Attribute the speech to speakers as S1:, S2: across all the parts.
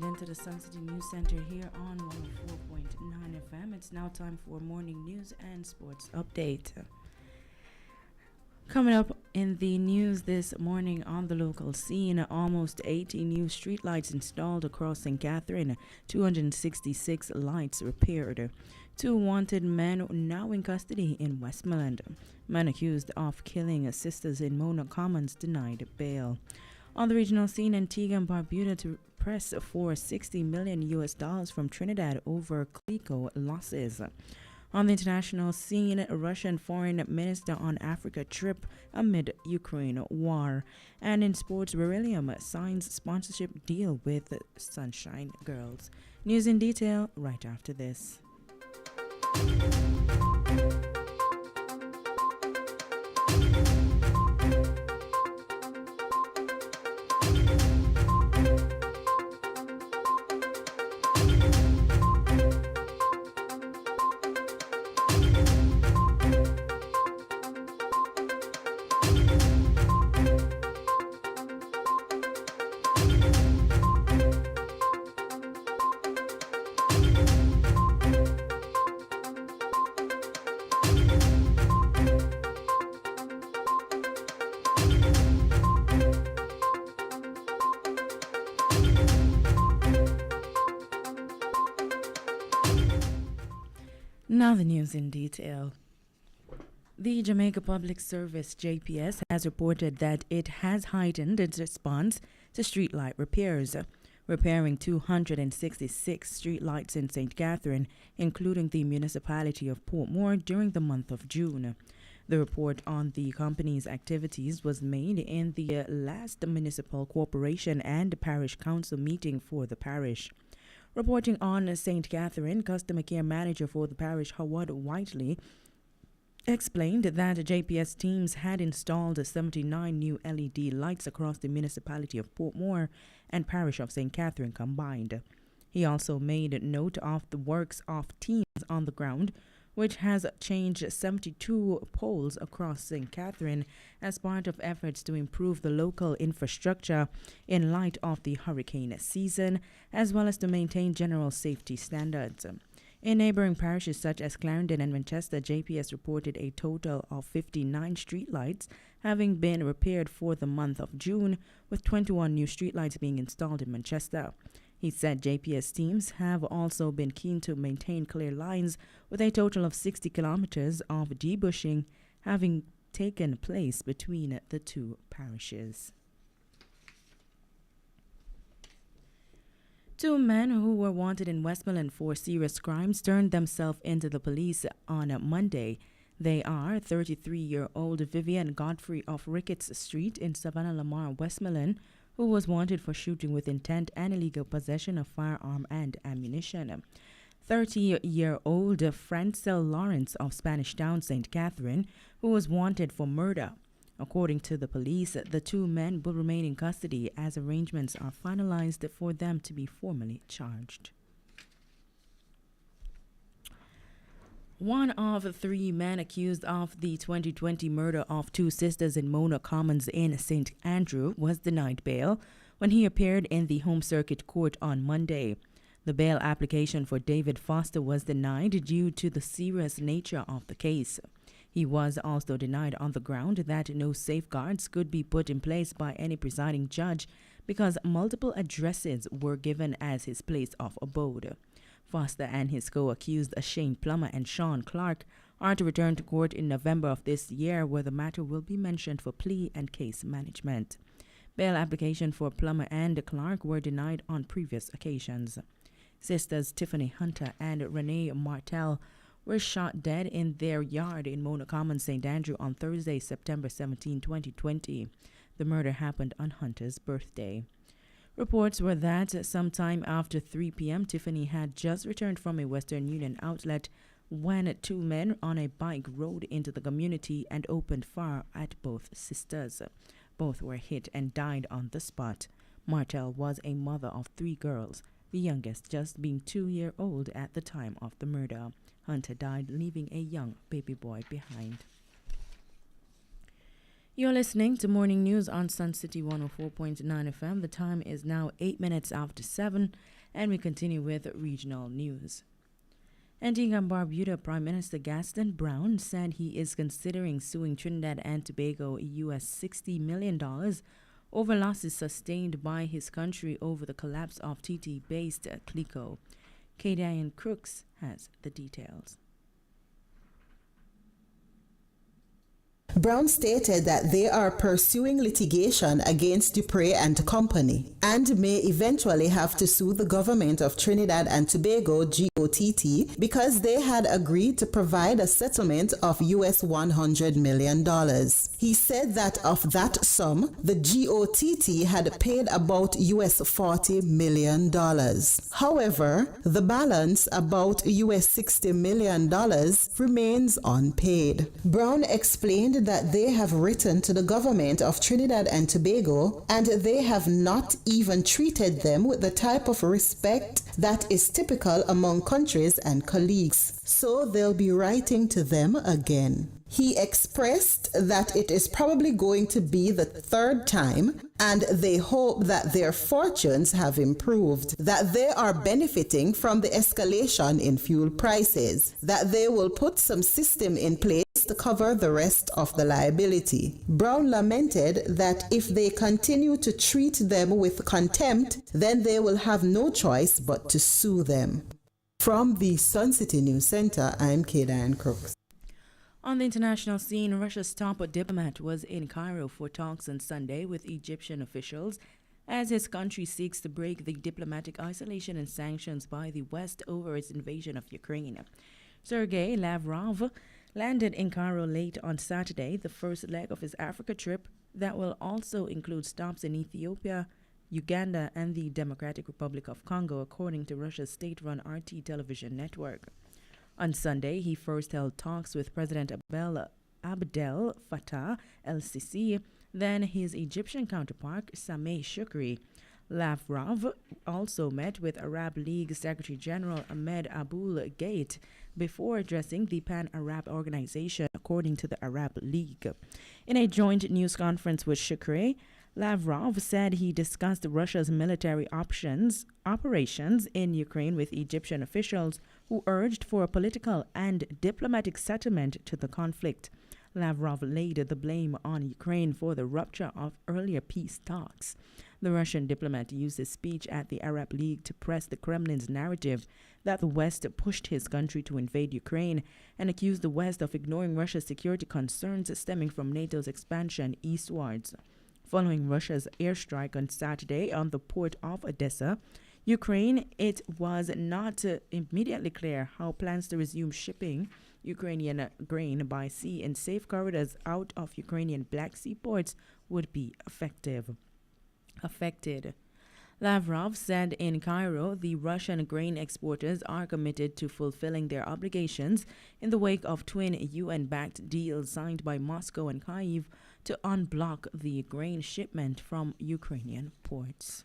S1: tuned into the Suncity News Center here on 104.9 FM. It's now time for morning news and sports update. Coming up in the news this morning on the local scene, almost 80 new streetlights installed across St. Catherine, 266 lights repaired. Two wanted men now in custody in Westmoreland. Men accused of killing sisters in Mona Commons denied bail. On the regional scene, Antigua and Barbuda to press for $60 million from Trinidad over CLECO losses. On the international scene, Russian foreign minister on Africa trip amid Ukraine war. And in sports, Beryllium signs sponsorship deal with Sunshine Girls. News in detail right after this. Now the news in detail. The Jamaica Public Service JPS has reported that it has heightened its response to streetlight repairs, repairing 266 streetlights in St. Catherine, including the municipality of Portmore during the month of June. The report on the company's activities was made in the last municipal corporation and parish council meeting for the parish. Reporting on St. Catherine, customer care manager for the parish, Howard Whiteley, explained that JPS teams had installed 79 new LED lights across the municipality of Portmore and parish of St. Catherine combined. He also made note of the works of teams on the ground, which has changed 72 poles across St. Catherine as part of efforts to improve the local infrastructure in light of the hurricane season, as well as to maintain general safety standards. In neighboring parishes such as Clarendon and Manchester, JPS reported a total of 59 streetlights having been repaired for the month of June, with 21 new streetlights being installed in Manchester. He said JPS teams have also been keen to maintain clear lines, with a total of 60 kilometers of debushing having taken place between the two parishes. Two men who were wanted in Westmoreland for serious crimes turned themselves into the police on Monday. They are 33-year-old Vivian Godfrey of Ricketts Street in Savannah Lamar, Westmoreland, who was wanted for shooting with intent and illegal possession of firearm and ammunition. 30-year-old Francel Lawrence of Spanish Town, St. Catherine, who was wanted for murder. According to the police, the two men will remain in custody as arrangements are finalized for them to be formally charged. One of three men accused of the 2020 murder of two sisters in Mona Commons in St. Andrew was denied bail when he appeared in the Home Circuit Court on Monday. The bail application for David Foster was denied due to the serious nature of the case. He was also denied on the ground that no safeguards could be put in place by any presiding judge because multiple addresses were given as his place of abode. Foster and his co-accused Shane Plummer and Sean Clark are to return to court in November of this year, where the matter will be mentioned for plea and case management. Bail application for Plummer and Clark were denied on previous occasions. Sisters Tiffany Hunter and Renee Martel were shot dead in their yard in Mona Commons, St. Andrew on Thursday, September 17, 2020. The murder happened on Hunter's birthday. Reports were that sometime after 3 p.m., Tiffany had just returned from a Western Union outlet when two men on a bike rode into the community and opened fire at both sisters. Both were hit and died on the spot. Martel was a mother of three girls, the youngest just being 2-year-old at the time of the murder. Hunter died, leaving a young baby boy behind. You're listening to Morning News on Suncity 104.9 FM. The time is now 8 minutes after 7, and we continue with regional news. Antigua and Barbuda Prime Minister Gaston Brown said he is considering suing Trinidad and Tobago US $60 million over losses sustained by his country over the collapse of TT-based Clico. Kadian Crooks has the details.
S2: Brown stated that they are pursuing litigation against Dupree and Company and may eventually have to sue the government of Trinidad and Tobago GOTT because they had agreed to provide a settlement of US $100 million. He said that of that sum, the GOTT had paid about US $40 million. However, the balance, about US $60 million, remains unpaid. Brown explained that they have written to the government of Trinidad and Tobago and they have not even treated them with the type of respect that is typical among countries and colleagues. So they'll be writing to them again. He expressed that it is probably going to be the third time and they hope that their fortunes have improved, that they are benefiting from the escalation in fuel prices, that they will put some system in place to cover the rest of the liability. Brown lamented that if they continue to treat them with contempt, then they will have no choice but to sue them. From the Suncity News Center, I'm Kadian Crooks.
S1: On the international scene, Russia's top diplomat was in Cairo for talks on Sunday with Egyptian officials as his country seeks to break the diplomatic isolation and sanctions by the West over its invasion of Ukraine. Sergei Lavrov landed in Cairo late on Saturday, the first leg of his Africa trip that will also include stops in Ethiopia, Uganda, and the Democratic Republic of Congo, according to Russia's state-run RT television network. On Sunday, he first held talks with President Abdel Fattah el-Sisi, then his Egyptian counterpart, Sameh Shukri. Lavrov also met with Arab League Secretary General Ahmed Abul Gheit before addressing the Pan-Arab Organization, according to the Arab League. In a joint news conference with Shukri, Lavrov said he discussed Russia's military operations in Ukraine with Egyptian officials who urged for a political and diplomatic settlement to the conflict. Lavrov laid the blame on Ukraine for the rupture of earlier peace talks. The Russian diplomat used his speech at the Arab League to press the Kremlin's narrative that the West pushed his country to invade Ukraine and accused the West of ignoring Russia's security concerns stemming from NATO's expansion eastwards. Following Russia's airstrike on Saturday on the port of Odessa, Ukraine, it was not immediately clear how plans to resume shipping Ukrainian grain by sea in safe corridors out of Ukrainian Black Sea ports would be affected. Lavrov said in Cairo the Russian grain exporters are committed to fulfilling their obligations in the wake of twin UN-backed deals signed by Moscow and Kyiv to unblock the grain shipment from Ukrainian ports.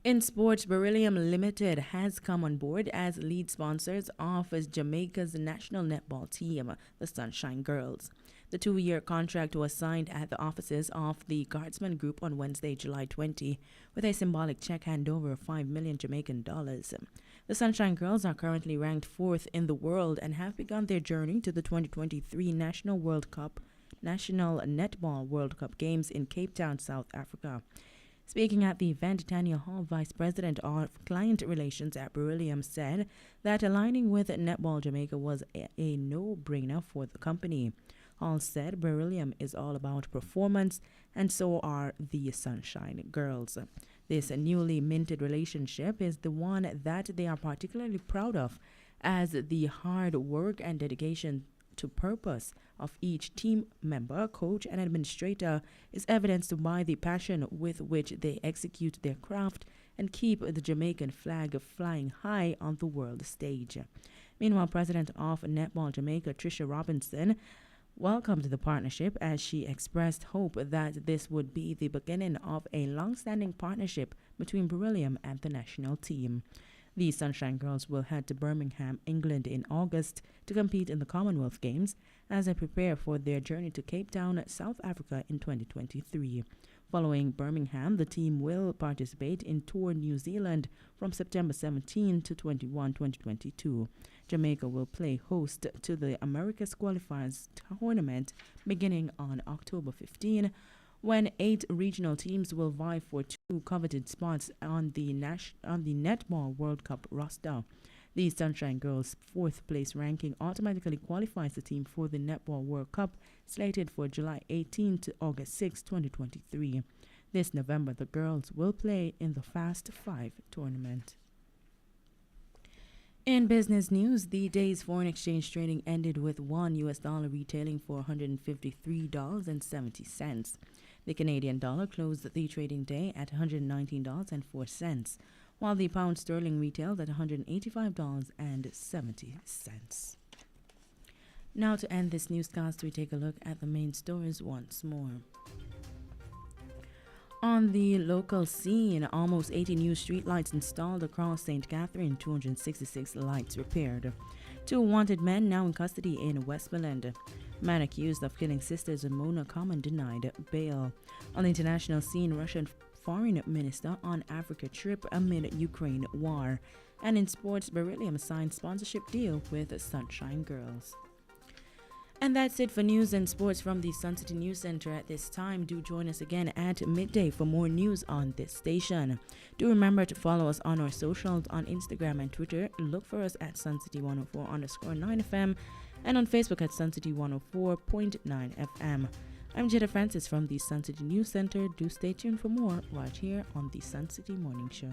S1: In sports, Beryllium Limited has come on board as lead sponsors of Jamaica's national netball team, the Sunshine Girls. The 2-year contract was signed at the offices of the Guardsman Group on Wednesday, July 20, with a symbolic check handover of $5 million Jamaican dollars. The Sunshine Girls are currently ranked 4th in the world and have begun their journey to the 2023 National Netball World Cup Games in Cape Town, South Africa. Speaking at the event, Tanya Hall, Vice President of Client Relations at Beryllium, said that aligning with Netball Jamaica was a no-brainer for the company. Hall said Beryllium is all about performance, and so are the Sunshine Girls. This newly minted relationship is the one that they are particularly proud of, as the hard work and dedication to purpose of each team member, coach, and administrator is evidenced by the passion with which they execute their craft and keep the Jamaican flag flying high on the world stage. Meanwhile, President of Netball Jamaica, Tricia Robinson, welcomed the partnership as she expressed hope that this would be the beginning of a long-standing partnership between Beryllium and the national team. The Sunshine Girls will head to Birmingham, England in August to compete in the Commonwealth Games as they prepare for their journey to Cape Town, South Africa in 2023. Following Birmingham, the team will participate in Tour New Zealand from September 17 to 21, 2022. Jamaica will play host to the Americas Qualifiers tournament beginning on October 15, when 8 regional teams will vie for 2 coveted spots on the Netball World Cup roster. The Sunshine Girls' 4th place ranking automatically qualifies the team for the Netball World Cup, slated for July 18 to August 6, 2023. This November, the girls will play in the Fast 5 tournament. In business news, the day's foreign exchange trading ended with $1 retailing for $153.70. The Canadian dollar closed the trading day at $119.04, while the pound sterling retailed at $185.70. Now to end this newscast, we take a look at the main stories once more. On the local scene, almost 80 new streetlights installed across St. Catherine, 266 lights repaired. 2 wanted men now in custody in Westmoreland. Man accused of killing sisters in Mona Common denied bail. On the international scene, Russian foreign minister on Africa trip amid Ukraine war. And in sports, Beryllium signed sponsorship deal with Sunshine Girls. And that's it for news and sports from the Suncity News Center at this time. Do join us again at midday for more news on this station. Do remember to follow us on our socials on Instagram and Twitter. Look for us at Suncity104.9 FM and on Facebook at Suncity 104.9 FM. I'm Jetta Francis from the Suncity News Center. Do stay tuned for more right here on the Suncity Morning Show.